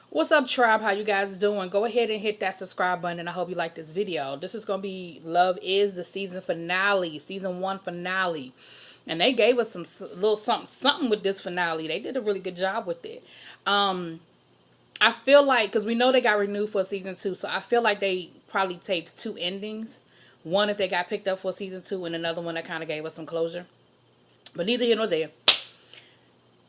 What's up, tribe? How you guys doing? Go ahead and hit that subscribe button, and I hope you like this video. This is going to be Love is the season finale, season 1 finale. And they gave us some little something with this finale. They did a really good job with it. I feel like, because we know they got renewed for season 2, so I feel like they probably taped 2 endings. One that they got picked up for season 2, and another one that kind of gave us some closure. But neither here nor there.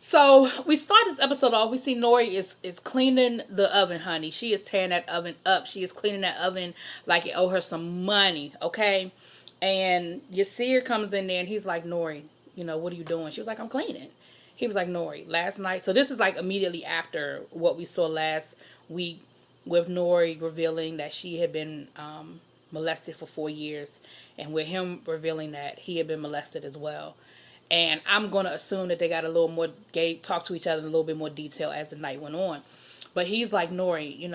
So we start this episode off. We see Nori is cleaning the oven, honey. She is tearing that oven up. She is cleaning that oven like it owe her some money, okay? And Yasir comes in there and he's like, Nori, what are you doing? She was like, I'm cleaning. He was like, Nori, last night. So this is like immediately after what we saw last week with Nori revealing that she had been molested for 4 years, and with him revealing that he had been molested as well. And I'm going to assume that they got a little more talk to each other in a little bit more detail as the night went on. But he's like, Nori,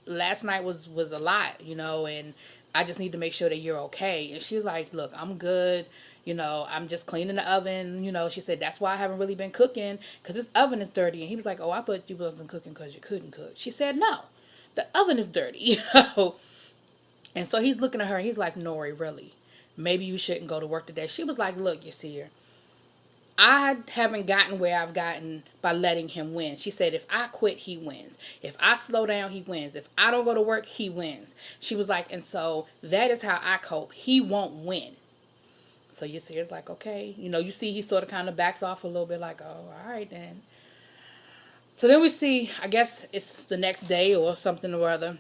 last night was a lot, and I just need to make sure that you're okay. And she's like, look, I'm good. I'm just cleaning the oven. She said, that's why I haven't really been cooking, because this oven is dirty. And he was like, oh, I thought you wasn't cooking because you couldn't cook. She said, no, the oven is dirty, And so he's looking at her. He's like, Nori, really? Maybe you shouldn't go to work today. She was like, look, you see her. I haven't gotten where I've gotten by letting him win. She said, if I quit, he wins. If I slow down, he wins. If I don't go to work, he wins. She was like, and so that is how I cope. He won't win. So you see, it's like, okay. You see he sort of kind of backs off a little bit like, oh, all right then. So then we see, I guess it's the next day or something or other.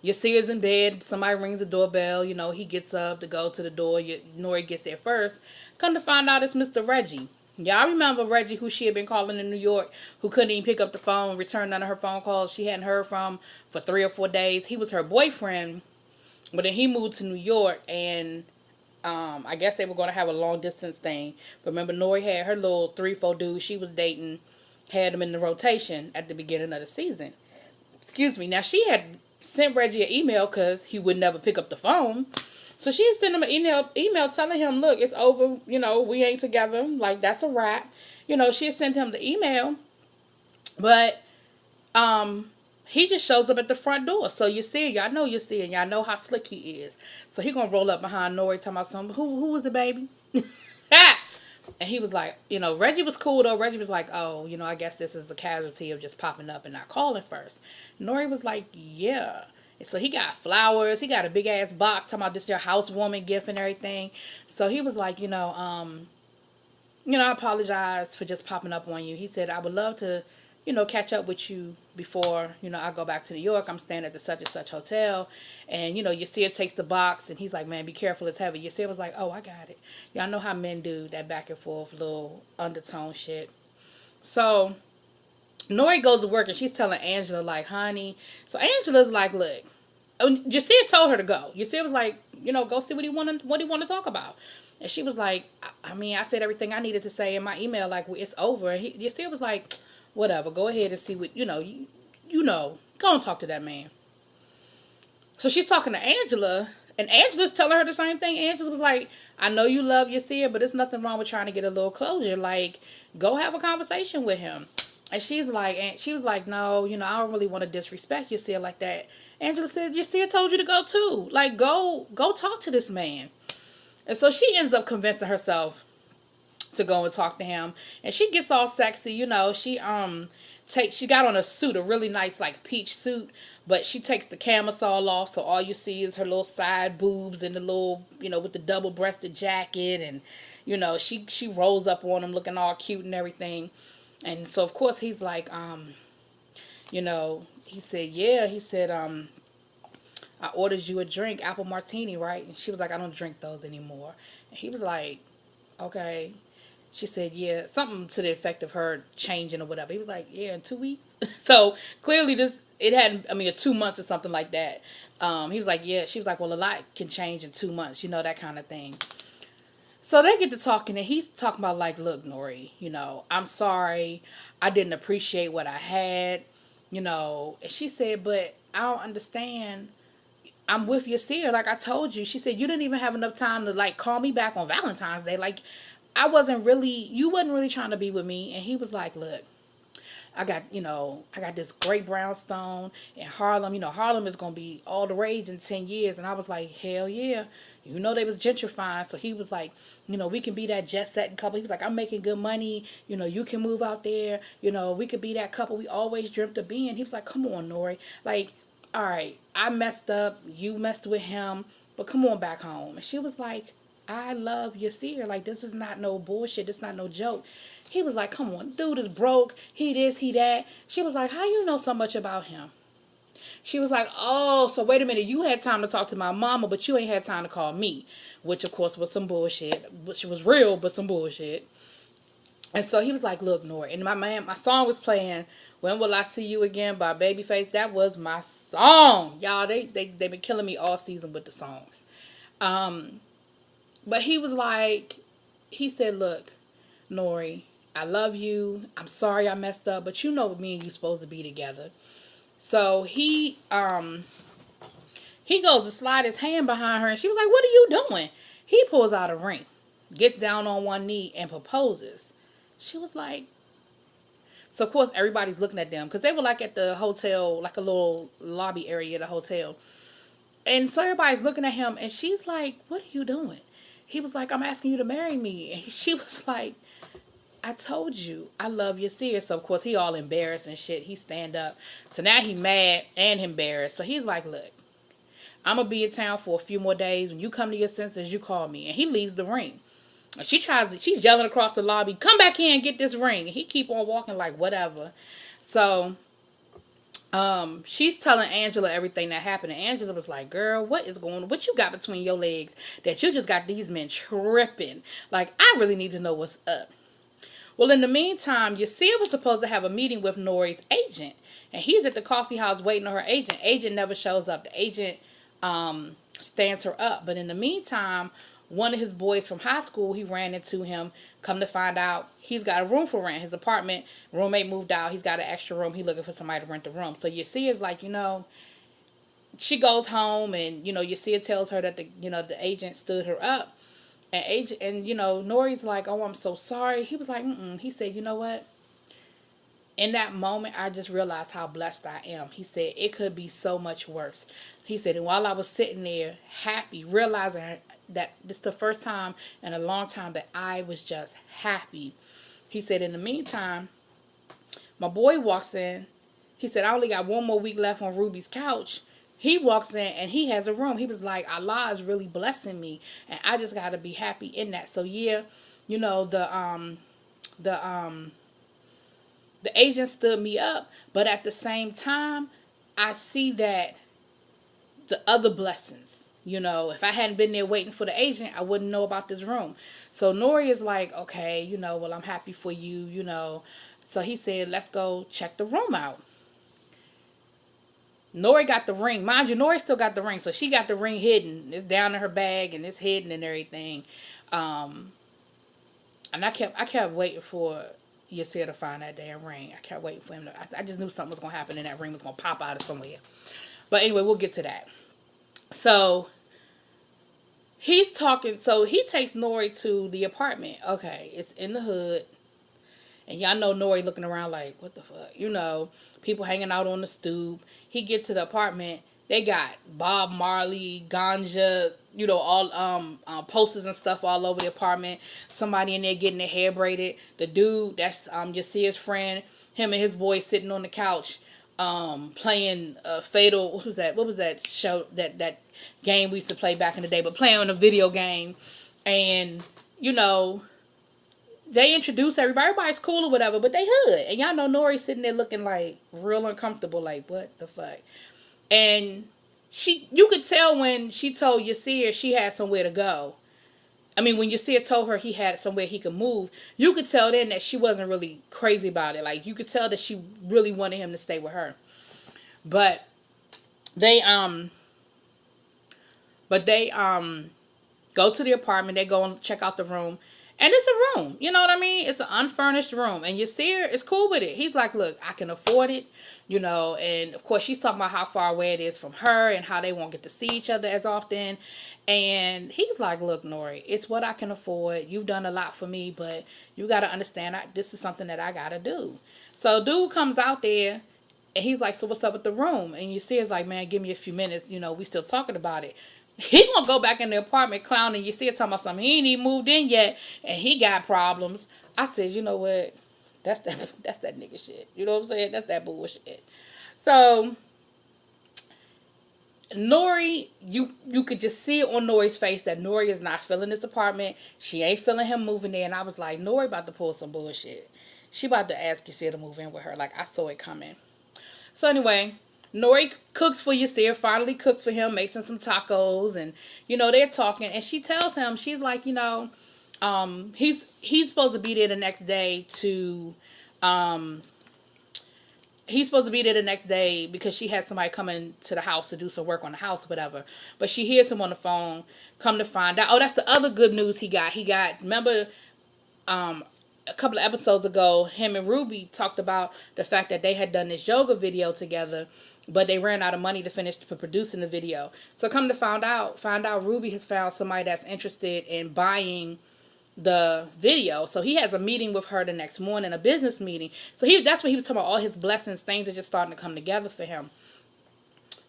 Yasir's in bed. Somebody rings the doorbell. He gets up to go to the door. Nori gets there first. Come to find out it's Mr. Reggie. Y'all remember Reggie, who she had been calling in New York, who couldn't even pick up the phone, return none of her phone calls she hadn't heard from for 3 or 4 days. He was her boyfriend, but then he moved to New York, and I guess they were going to have a long distance thing. But remember, Nori had her little 3-4 dude she was dating, had him in the rotation at the beginning of the season. Excuse me. Now, she had sent Reggie an email because he would never pick up the phone. So she sent him an email telling him, look, it's over. We ain't together. Like, that's a wrap. She had sent him the email. But he just shows up at the front door. So y'all know and y'all know how slick he is. So he going to roll up behind Nori talking about something. Who was it, baby? And he was like, Reggie was cool though. Reggie was like, oh, I guess this is the casualty of just popping up and not calling first. Nori was like, yeah. And so he got flowers. He got a big ass box talking about this your housewarming gift and everything. So he was like, I apologize for just popping up on you. He said, I would love to, catch up with you before, I go back to New York. I'm staying at the such and such hotel. And, Yasir takes the box and he's like, man, be careful, it's heavy. Yasir was like, oh, I got it. Y'all know how men do that back and forth little undertone shit. So Nori goes to work and she's telling Angela, like, honey. So Angela's like, look, Yasir told her to go. Yasir was like, go see what he want to talk about. And she was like, I said everything I needed to say in my email, like, it's over. And Yasir was like, whatever, go ahead and see what, go and talk to that man. So she's talking to Angela, and Angela's telling her the same thing. Angela was like, I know you love Yasir, but there's nothing wrong with trying to get a little closure. Like, go have a conversation with him. And she was like, no, I don't really want to disrespect Yasir like that. Angela said, Yasir told you to go too. Like, go talk to this man. And so she ends up convincing herself to go and talk to him, and she gets all sexy. She got on a suit, a really nice like peach suit, but she takes the camisole off, so all you see is her little side boobs and the little, with the double-breasted jacket, and she rolls up on him looking all cute and everything. And so of course he's like, he said, yeah, he said, I ordered you a drink, apple martini, right? And she was like, I don't drink those anymore. And he was like, okay. She said, yeah, something to the effect of her changing or whatever. He was like, yeah, in 2 weeks. So clearly it hadn't, 2 months or something like that. He was like, yeah. She was like, well, a lot can change in 2 months, that kind of thing. So they get to talking, and he's talking about like, look, Nori, I'm sorry. I didn't appreciate what I had, And she said, but I don't understand. I'm with Yasir, like I told you. She said, you didn't even have enough time to like call me back on Valentine's Day. Like, you wasn't really trying to be with me. And he was like, look, I got this great brownstone in Harlem. Harlem is going to be all the rage in 10 years. And I was like, hell yeah. They was gentrifying. So he was like, we can be that jet setting couple. He was like, I'm making good money. You can move out there. We could be that couple we always dreamt of being. He was like, come on, Nori. Like, all right, I messed up. You messed with him. But come on back home. And she was like, I love Yasir. Like, this is not no bullshit. This is not no joke. He was like, come on, dude is broke. He this, he that. She was like, how you know so much about him? She was like, oh, so wait a minute. You had time to talk to my mama, but you ain't had time to call me. Which, of course, was some bullshit. Which was real, but some bullshit. And so he was like, look, Nori. And my song was playing, When Will I See You Again by Babyface. That was my song. Y'all, they've been killing me all season with the songs. But he was like, he said, look, Nori, I love you. I'm sorry I messed up, but me and you supposed to be together. So he goes to slide his hand behind her, and she was like, what are you doing? He pulls out a ring, gets down on one knee, and proposes. She was like, so of course everybody's looking at them, because they were like at the hotel, like a little lobby area of the hotel. And so everybody's looking at him, and she's like, what are you doing? He was like, I'm asking you to marry me. And she was like, I told you, I love Yasir. So, of course, he all embarrassed and shit. He stand up. So now he mad and embarrassed. So he's like, look, I'm going to be in town for a few more days. When you come to your senses, you call me. And he leaves the ring. And she's yelling across the lobby, come back here and get this ring. And he keep on walking like whatever. So she's telling Angela everything that happened. And Angela was like, girl, what you got between your legs that you just got these men tripping? Like, I really need to know what's up. Well, in the meantime, Yasir was supposed to have a meeting with Nori's agent. And he's at the coffee house waiting on her agent. Agent never shows up. The agent stands her up. But in the meantime, one of his boys from high school, he ran into him. Come to find out, he's got a room for rent. His apartment, roommate moved out. He's got an extra room. He's looking for somebody to rent the room. So Yasir's like, she goes home and, Yasir tells her that the agent stood her up. And Nori's like, oh, I'm so sorry. He was like, He said, you know what? In that moment, I just realized how blessed I am. He said, it could be so much worse. He said, and while I was sitting there happy, realizing that this is the first time in a long time that I was just happy. He said, in the meantime, my boy walks in. He said, I only got one more week left on Ruby's couch. He walks in and he has a room. He was like, Allah is really blessing me. And I just got to be happy in that. So, yeah, the agent stood me up. But at the same time, I see that the other blessings, if I hadn't been there waiting for the agent, I wouldn't know about this room. So Nori is like, okay, well, I'm happy for you, So he said, let's go check the room out. Nori got the ring. Mind you, Nori still got the ring. So she got the ring hidden. It's down in her bag and it's hidden and everything. And I kept waiting for Yasir to find that damn ring. I kept waiting for him to. I just knew something was going to happen and that ring was going to pop out of somewhere. But anyway, we'll get to that. So he's talking. So he takes Nori to the apartment. Okay, it's in the hood. And y'all know Nori looking around like, what the fuck? People hanging out on the stoop. He gets to the apartment. They got Bob Marley, ganja, all posters and stuff all over the apartment. Somebody in there getting their hair braided. The dude, that's Yasir's friend. Him and his boy sitting on the couch playing Fatal. What was that show, that game we used to play back in the day, but playing on a video game. And, they introduce everybody. Everybody's cool or whatever, but they hood. And y'all know Nori's sitting there looking like real uncomfortable, like, what the fuck? And you could tell when she told Yasir she had somewhere to go. I mean, when Yasir told her he had somewhere he could move, you could tell then that she wasn't really crazy about it. Like, you could tell that she really wanted him to stay with her. But they go to the apartment. They go and check out the room. And it's a room. You know what I mean? It's an unfurnished room. And Yasir is cool with it. He's like, look, I can afford it. You know, and of course she's talking about how far away it is from her and how they won't get to see each other as often. And he's like, look, Nori, it's what I can afford. You've done a lot for me, but you got to understand, this is something that I got to do. So dude comes out there and he's like, so what's up with the room? And Yasir's like, man, give me a few minutes. You know, we still talking about it. He gonna go back in the apartment clowning. You see it talking about something. He ain't even moved in yet, and he got problems. I said, you know what? That's that nigga shit. You know what I'm saying? That's that bullshit. So Nori, you could just see it on Nori's face that Nori is not feeling this apartment. She ain't feeling him moving there, and I was like, Nori about to pull some bullshit. She about to ask Yasir to move in with her. Like, I saw it coming. So anyway, Nori cooks for Yasir, finally cooks for him, makes him some tacos, and, you know, they're talking, and she tells him, she's like, you know, he's supposed to be there the next day because she had somebody coming to the house to do some work on the house or whatever. But she hears him on the phone, come to find out. Oh, that's the other good news he got. Remember, a couple of episodes ago, him and Ruby talked about the fact that they had done this yoga video together, but they ran out of money to finish producing the video. So come to find out Ruby has found somebody that's interested in buying the video. So he has a meeting with her the next morning, a business meeting. So that's what he was talking about, all his blessings, things are just starting to come together for him.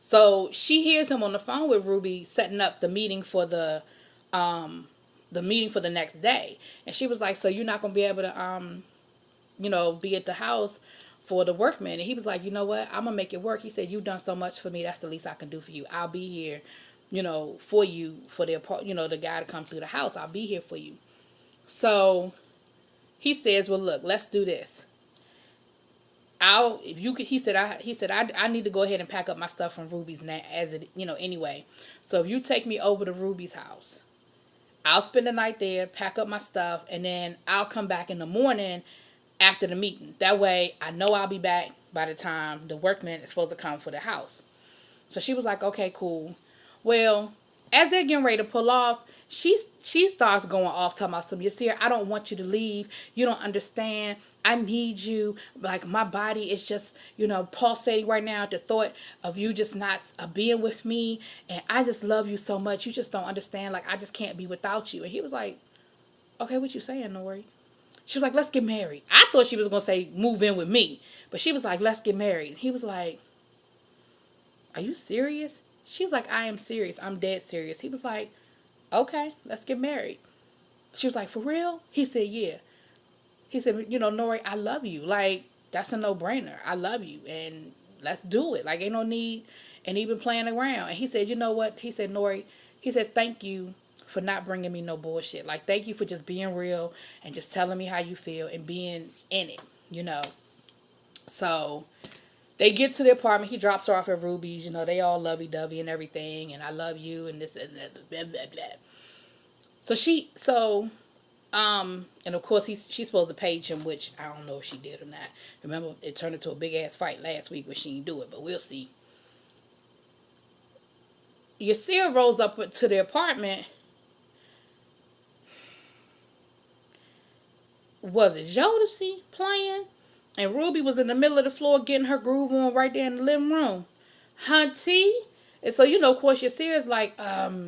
So she hears him on the phone with Ruby setting up the meeting for the next day. And she was like, so you're not going to be able to, you know, be at the house for the workman. And he was like, you know what? I'm going to make it work. He said, you've done so much for me. That's the least I can do for you. I'll be here, you know, for you, for the guy to come through the house. I'll be here for you. So he says, well, look, let's do this. He said, I need to go ahead and pack up my stuff from Ruby's anyway. So if you take me over to Ruby's house, I'll spend the night there, pack up my stuff, and then I'll come back in the morning after the meeting. That way, I know I'll be back by the time the workman is supposed to come for the house. So she was like, okay, cool. Well, as they're getting ready to pull off, she starts going off talking about some, Yasir, I don't want you to leave. You don't understand. I need you. Like, my body is just, you know, pulsating right now at the thought of you just not being with me. And I just love you so much. You just don't understand. Like, I just can't be without you. And he was like, okay, what you saying, Nori? She was like, let's get married. I thought she was going to say, move in with me. But she was like, let's get married. And he was like, are you serious? She was like, I am serious. I'm dead serious. He was like, okay, let's get married. She was like, for real? He said, yeah. He said, you know, Nori, I love you. Like, that's a no-brainer. I love you. And let's do it. Like, ain't no need and even playing around. And he said, you know what? He said, Nori, he said, thank you for not bringing me no bullshit. Like, thank you for just being real and just telling me how you feel and being in it, you know. So they get to the apartment. He drops her off at Ruby's. You know, they all lovey-dovey and everything. And I love you and this and that, blah, blah, blah. And of course, she's supposed to page him, which I don't know if she did or not. Remember, it turned into a big-ass fight last week when she didn't do it, but we'll see. Yasir rolls up to the apartment. Was it Jodeci playing? And Ruby was in the middle of the floor getting her groove on right there in the living room. Hunty? And so, you know, of course, Yasir is like,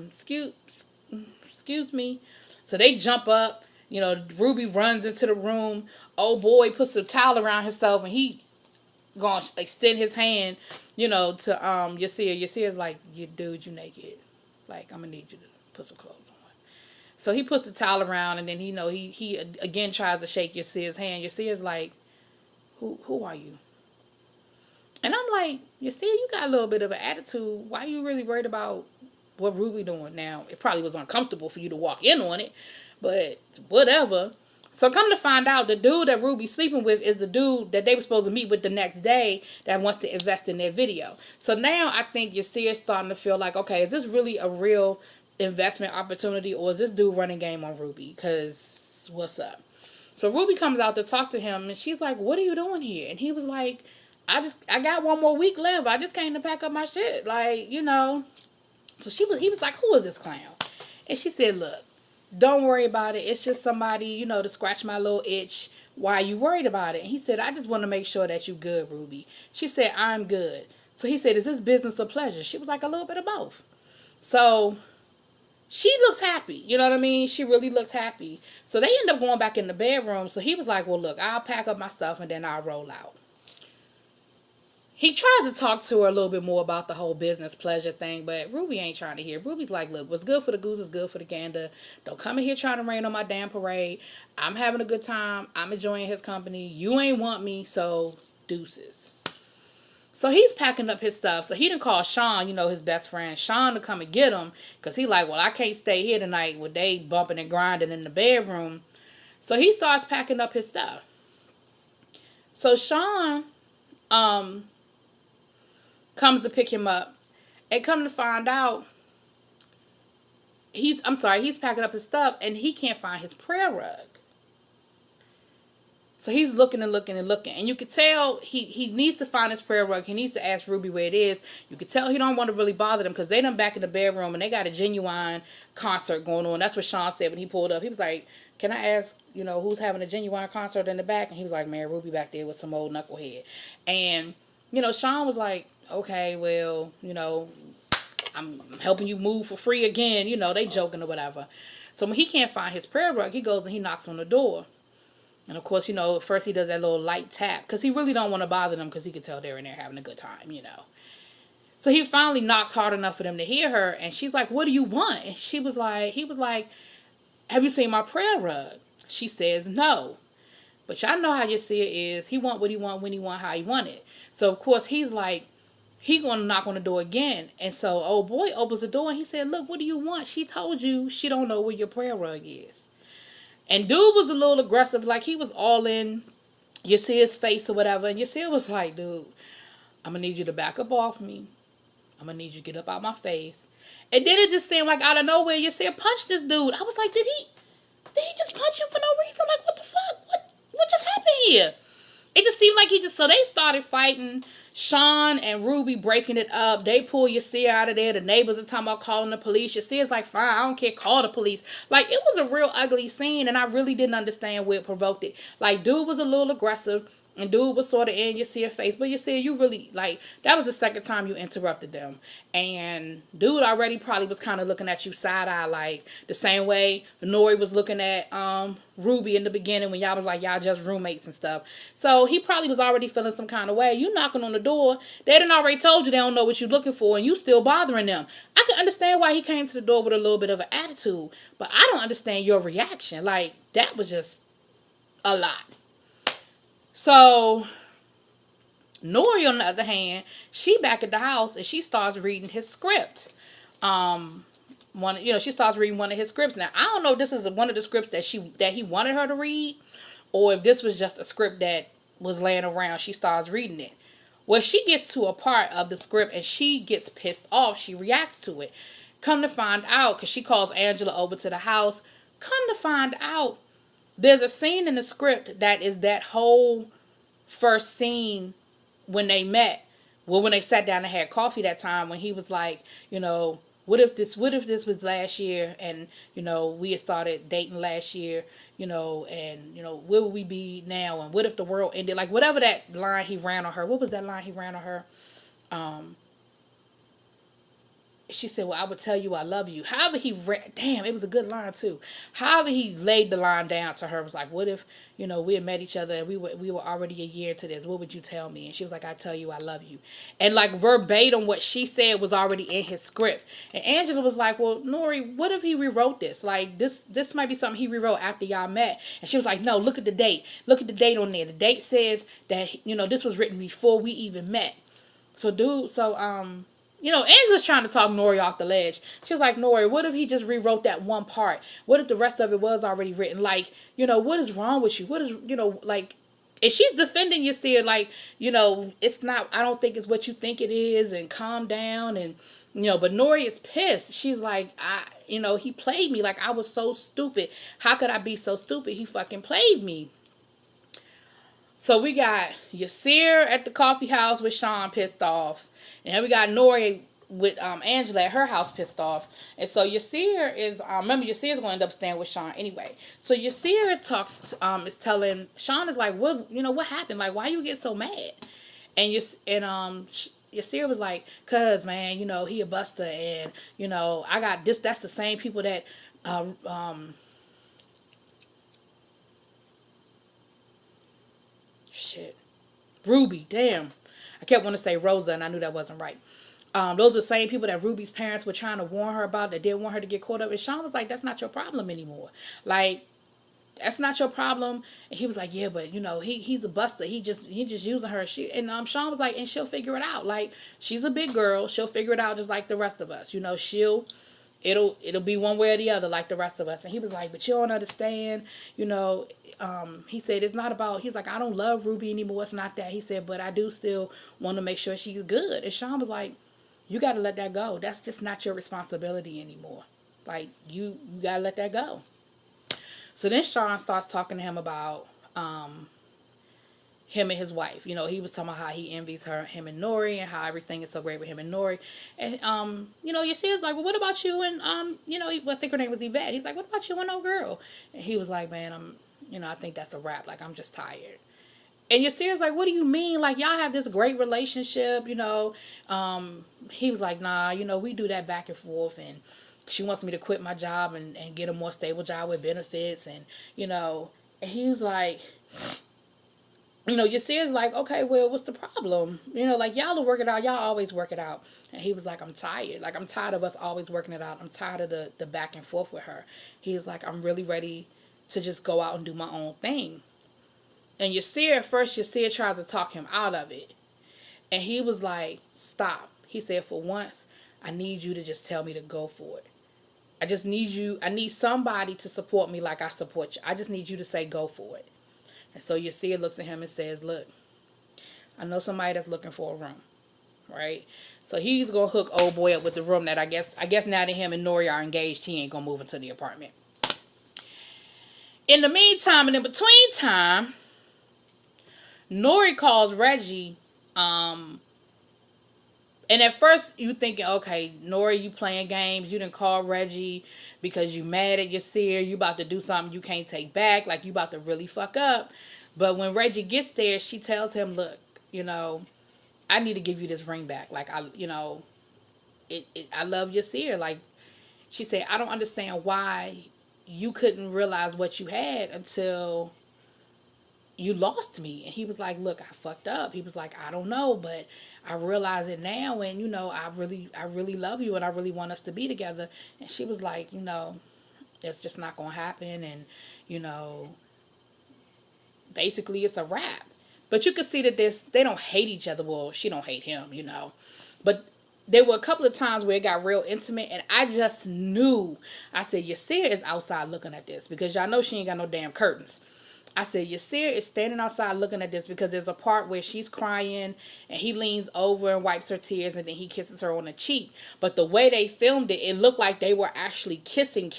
excuse me. So they jump up. You know, Ruby runs into the room. Old boy puts a towel around himself and he gonna extend his hand, you know, to Yasir. Yasir's like, you dude, you naked. Like, I'm gonna need you to put some clothes on. So he puts the towel around and then he again tries to shake Yasir's hand. Yasir's like, who are you? And I'm like, Yasir, you got a little bit of an attitude. Why are you really worried about what Ruby doing now? It probably was uncomfortable for you to walk in on it, but whatever. So come to find out, the dude that Ruby's sleeping with is the dude that they were supposed to meet with the next day that wants to invest in their video. So now I think Yasir's starting to feel like, okay, is this really a real investment opportunity or is this dude running game on Ruby? Because what's up? So Ruby comes out to talk to him and she's like, what are you doing here? And he was like, I got one more week left. I just came to pack up my shit. Like, you know. So he was like, who is this clown? And she said, look, Don't worry about it. It's just somebody, to scratch my little itch. Why you worried about it? And he said, I just want to make sure that you good, Ruby. She said, I'm good. So he said, is this business or pleasure? She was like, a little bit of both. So she looks happy. You know what I mean? She really looks happy. So they end up going back in the bedroom. So he was like, well, look, I'll pack up my stuff and then I'll roll out. He tries to talk to her a little bit more about the whole business pleasure thing, but Ruby ain't trying to hear. Ruby's like, look, what's good for the goose is good for the gander. Don't come in here trying to rain on my damn parade. I'm having a good time. I'm enjoying his company. You ain't want me, so deuces. So he's packing up his stuff. So he didn't call Sean, his best friend, Sean, to come and get him. Because he like, well, I can't stay here tonight with they bumping and grinding in the bedroom. So he starts packing up his stuff. So Sean, comes to pick him up, and come to find out, he's packing up his stuff, and he can't find his prayer rug. So he's looking and looking and looking, and you could tell he needs to find his prayer rug. He needs to ask Ruby where it is. You could tell he don't want to really bother them, because they done back in the bedroom, and they got a Genuine concert going on. That's what Sean said when he pulled up. He was like, can I ask, who's having a Genuine concert in the back? And he was like, man, Ruby back there with some old knucklehead. And, Sean was like, okay, well, I'm helping you move for free again. They joking or whatever. So when he can't find his prayer rug, he goes and he knocks on the door. And of course, first he does that little light tap, because he really don't want to bother them, because he could tell they're in there having a good time, So he finally knocks hard enough for them to hear her, and she's like, what do you want? And he was like, have you seen my prayer rug? She says, no. But y'all know how your seer is. He want what he want, when he want, how he want it. So of course he's like, he gonna knock on the door again. And so old boy opens the door and he said, look, what do you want? She told you she don't know where your prayer rug is. And dude was a little aggressive, like he was all in Yasir's face or whatever. And Yasir was like, dude, I'm gonna need you to back up off me. I'm gonna need you to get up out my face. And then it just seemed like out of nowhere, Yasir punched this dude. I was like, did he just punch him for no reason? Like, what the fuck? What just happened here? It just seemed like so they started fighting. Sean and Ruby breaking it up. They pull Yasir out of there. The neighbors are talking about calling the police. Yasir's like, fine, I don't care, call the police. Like, it was a real ugly scene, and I really didn't understand where it provoked it. Like, dude was a little aggressive, and dude was sort of in Yasir's face. But Yasir, you really, like, that was the second time you interrupted them. And dude already probably was kind of looking at you side-eye, like, the same way Nori was looking at Ruby in the beginning when y'all was like, y'all just roommates and stuff. So he probably was already feeling some kind of way. You knocking on the door, they done already told you they don't know what you're looking for, and you still bothering them. I can understand why he came to the door with a little bit of an attitude, but I don't understand your reaction. Like, that was just a lot. So Nori, on the other hand, she back at the house and she starts reading his script. She starts reading one of his scripts. Now, I don't know if this is one of the scripts that he wanted her to read, or if this was just a script that was laying around. She starts reading it. Well, she gets to a part of the script and she gets pissed off. She reacts to it. Come to find out, because she calls Angela over to the house. Come to find out, there's a scene in the script that is that whole first scene when they met. Well, when they sat down and had coffee that time, when he was like, what if this was last year, and, we had started dating last year, and, where would we be now, and what if the world ended? Like, whatever that line he ran on her. What was that line he ran on her? She said, well, I would tell you I love you. However it was a good line too. However he laid the line down to her was like, what if, we had met each other and we were already a year into this. What would you tell me? And she was like, I tell you I love you. And like verbatim what she said was already in his script. And Angela was like, well, Nori, what if he rewrote this? Like, this might be something he rewrote after y'all met. And she was like, no, look at the date. Look at the date on there. The date says that, this was written before we even met. Angela's trying to talk Nori off the ledge. She was like, Nori, what if he just rewrote that one part? What if the rest of it was already written? Like, what is wrong with you? What is, like, and she's defending Yasir, like, it's not, I don't think it's what you think it is, and calm down, and, but Nori is pissed. She's like, he played me. Like, I was so stupid. How could I be so stupid? He fucking played me. So we got Yasir at the coffee house with Sean pissed off. And then we got Nori with Angela at her house pissed off. And so Yasir is remember Yasir's gonna end up staying with Sean anyway. So Yasir is telling Sean is like, what happened? Like, why you get so mad? And Yasir was like, cause man, he a buster, and I got this. That's the same people that shit. Ruby, damn. I kept wanting to say Rosa, and I knew that wasn't right. Those are the same people that Ruby's parents were trying to warn her about, that didn't want her to get caught up. And Sean was like, that's not your problem anymore. Like, that's not your problem. And he was like, yeah, but he's a buster. He just using her. Sean was like, and she'll figure it out. Like, she's a big girl. She'll figure it out just like the rest of us. It'll be one way or the other like the rest of us. And he was like, but you don't understand. He said, it's not about, he's like, I don't love Ruby anymore. It's not that. He said, but I do still want to make sure she's good. And Sean was like, you got to let that go. That's just not your responsibility anymore. Like, you got to let that go. So then Sean starts talking to him about him and his wife. He was talking about how he envies him and Nori, and how everything is so great with him and Nori. And Yasir's like, well, what about you and I think her name was Yvette. He's like, what about you and old girl? And he was like, man, I think that's a wrap. Like, I'm just tired. And Yasir's like, what do you mean? Like, y'all have this great relationship, He was like, nah, we do that back and forth, and she wants me to quit my job and get a more stable job with benefits, and and he was like, Yasir's like, okay, well, what's the problem? Like, y'all will work it out. Y'all always work it out. And he was like, I'm tired. Like, I'm tired of us always working it out. I'm tired of the back and forth with her. He was like, I'm really ready to just go out and do my own thing. And Yasir tries to talk him out of it. And he was like, stop. He said, for once, I need you to just tell me to go for it. I need somebody to support me like I support you. I just need you to say go for it. And so Yasir looks at him and says, look, I know somebody that's looking for a room, right? So he's going to hook old boy up with the room that I guess now that him and Nori are engaged, he ain't going to move into the apartment. In the meantime, and in between time, Nori calls Reggie, and at first you thinking, okay, Nori, you playing games. You didn't call Reggie because you mad at Yasir. You about to do something you can't take back. Like, you about to really fuck up. But when Reggie gets there, she tells him, look, I need to give you this ring back. Like, I love Yasir. Like, she said, I don't understand why you couldn't realize what you had until you lost me. And he was like, look, I fucked up. He was like, I don't know, but I realize it now, and I really love you, and I really want us to be together. And she was like, it's just not gonna happen, and basically it's a wrap. But you could see that they don't hate each other. Well, she don't hate him, but there were a couple of times where it got real intimate, and I just knew. I said, Yasir is outside looking at this, because y'all know she ain't got no damn curtains. I said, Yasir is standing outside looking at this, because there's a part where she's crying and he leans over and wipes her tears, and then he kisses her on the cheek. But the way they filmed it, it looked like they were actually kissing.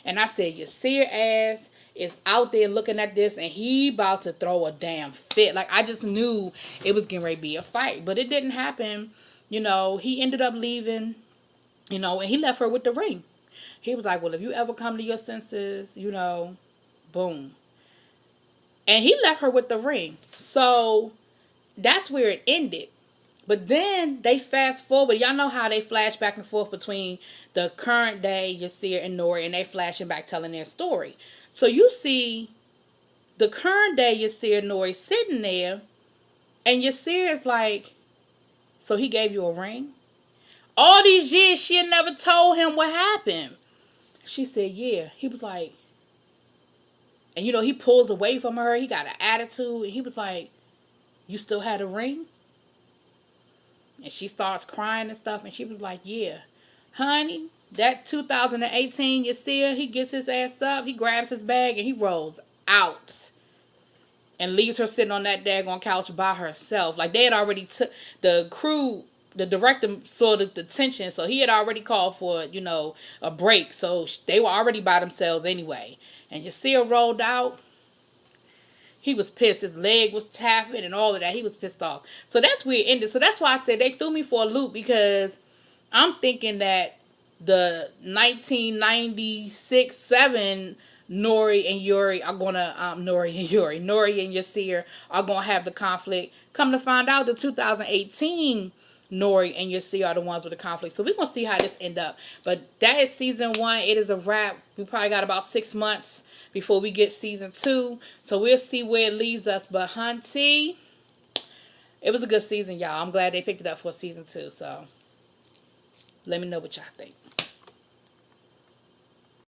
And I said, Yasir ass is out there looking at this, and he about to throw a damn fit. Like, I just knew it was getting ready to be a fight. But it didn't happen. He ended up leaving, and he left her with the ring. He was like, well, if you ever come to your senses, boom. And he left her with the ring. So that's where it ended. But then they fast forward. Y'all know how they flash back and forth between the current day, Yasir and Nori, and they flashing back telling their story. So you see the current day Yasir and Nori sitting there, and Yasir is like, so he gave you a ring? All these years she had never told him what happened. She said, yeah. He was like, and he pulls away from her. He got an attitude. And he was like, you still had a ring? And she starts crying and stuff. And she was like, yeah. Honey, that 2018 Yasir, he gets his ass up. He grabs his bag and he rolls out. And leaves her sitting on that daggone couch by herself. Like, they had already took the crew. The director saw the tension, so he had already called for, a break. So they were already by themselves anyway. And Yasir rolled out. He was pissed. His leg was tapping and all of that. He was pissed off. So that's where it ended. So that's why I said they threw me for a loop, because I'm thinking that the 1996-7 Nori and Yuri are gonna Nori and Yasir are gonna have the conflict. Come to find out, the 2018 Nori and Yasir are the ones with the conflict. So we're gonna see how this end up. But that is season 1. It is a wrap. We probably got about 6 months before we get season 2. So we'll see where it leads us. But Hunty, it was a good season, y'all. I'm glad they picked it up for season 2. So let me know what y'all think.